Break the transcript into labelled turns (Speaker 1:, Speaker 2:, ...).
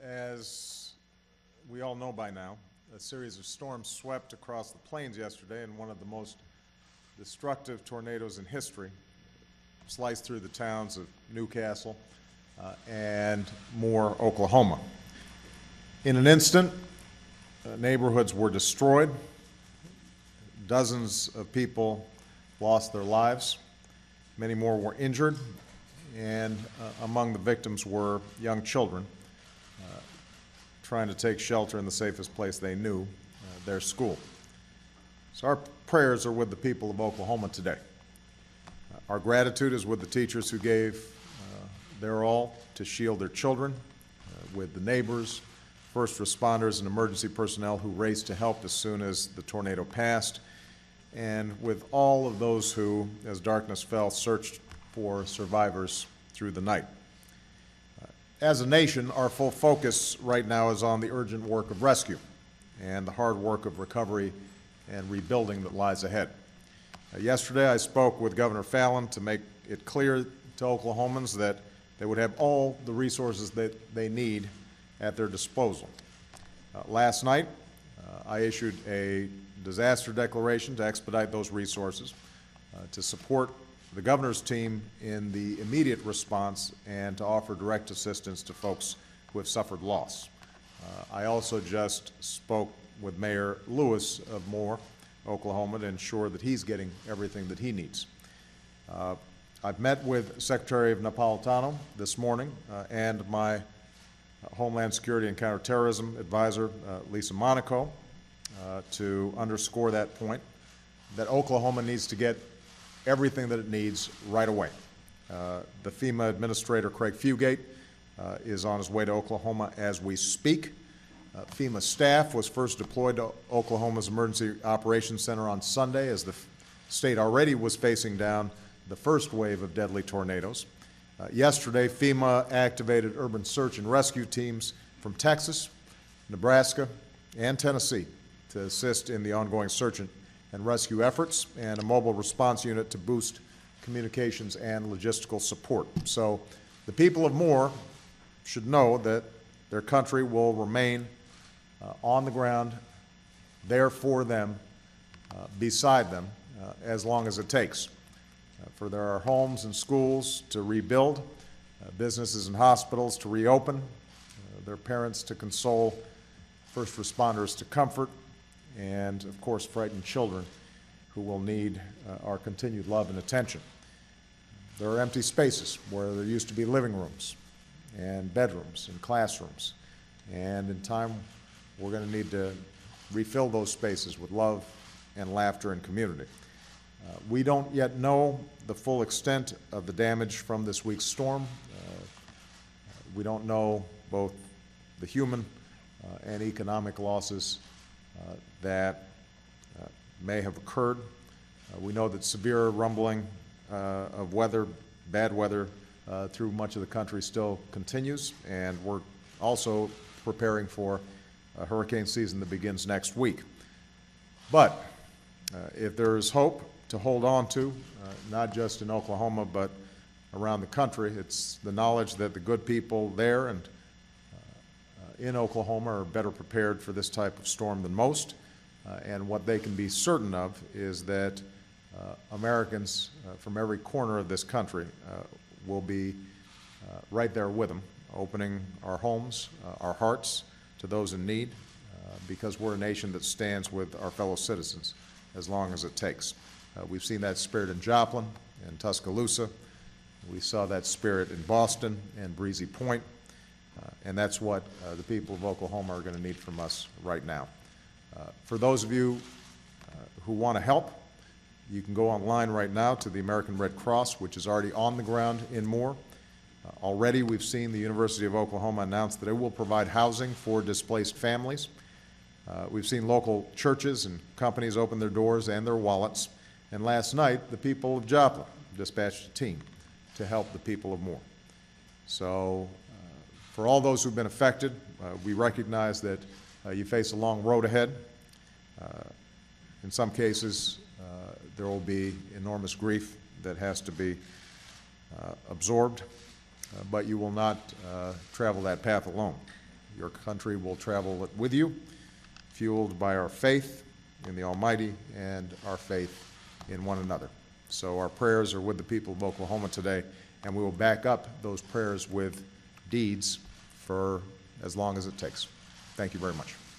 Speaker 1: As we all know by now, a series of storms swept across the plains yesterday, and one of the most destructive tornadoes in history sliced through the towns of Newcastle and Moore, Oklahoma. In an instant, neighborhoods were destroyed. Dozens of people lost their lives. Many more were injured, and among the victims were young children trying to take shelter in the safest place they knew, their school. So our prayers are with the people of Oklahoma today. Our gratitude is with the teachers who gave their all to shield their children, with the neighbors, first responders, and emergency personnel who raced to help as soon as the tornado passed, and with all of those who, as darkness fell, searched for survivors through the night. As a nation, our full focus right now is on the urgent work of rescue and the hard work of recovery and rebuilding that lies ahead. Yesterday, I spoke with Governor Fallin to make it clear to Oklahomans that they would have all the resources that they need at their disposal. Last night, I issued a disaster declaration to expedite those resources, to support the governor's team in the immediate response, and to offer direct assistance to folks who have suffered loss. I also just spoke with Mayor Lewis of Moore, Oklahoma, to ensure that he's getting everything that he needs. I've met with Secretary of Napolitano this morning and my Homeland Security and Counterterrorism Advisor, Lisa Monaco, to underscore that point, that Oklahoma needs to get everything that it needs right away. The FEMA Administrator, Craig Fugate, is on his way to Oklahoma as we speak. FEMA staff was first deployed to Oklahoma's Emergency Operations Center on Sunday as the state already was facing down the first wave of deadly tornadoes. Yesterday, FEMA activated urban search and rescue teams from Texas, Nebraska, and Tennessee to assist in the ongoing search and rescue efforts, and a mobile response unit to boost communications and logistical support. So the people of Moore should know that their country will remain on the ground, there for them, beside them, as long as it takes. For there are homes and schools to rebuild, businesses and hospitals to reopen, their parents to console, first responders to comfort, and of course frightened children who will need our continued love and attention. There are empty spaces where there used to be living rooms and bedrooms and classrooms, and in time we're going to need to refill those spaces with love and laughter and community. We don't yet know the full extent of the damage from this week's storm. We don't know both the human and economic losses that may have occurred. We know that severe rumbling of weather, bad weather, through much of the country still continues, and we're also preparing for a hurricane season that begins next week. But if there is hope to hold on to, not just in Oklahoma but around the country, it's the knowledge that the good people there and in Oklahoma are better prepared for this type of storm than most, and what they can be certain of is that Americans from every corner of this country will be right there with them, opening our homes, our hearts to those in need, because we're a nation that stands with our fellow citizens as long as it takes. We've seen that spirit in Joplin and Tuscaloosa. We saw that spirit in Boston and Breezy Point. And that's what the people of Oklahoma are going to need from us right now. For those of you who want to help, you can go online right now to the American Red Cross, which is already on the ground in Moore. Already we've seen the University of Oklahoma announce that it will provide housing for displaced families. We've seen local churches and companies open their doors and their wallets. And last night, the people of Joplin dispatched a team to help the people of Moore. So for all those who've been affected, we recognize that you face a long road ahead. In some cases, there will be enormous grief that has to be absorbed, but you will not travel that path alone. Your country will travel with you, fueled by our faith in the Almighty and our faith in one another. So our prayers are with the people of Oklahoma today, and we will back up those prayers with deeds for as long as it takes. Thank you very much.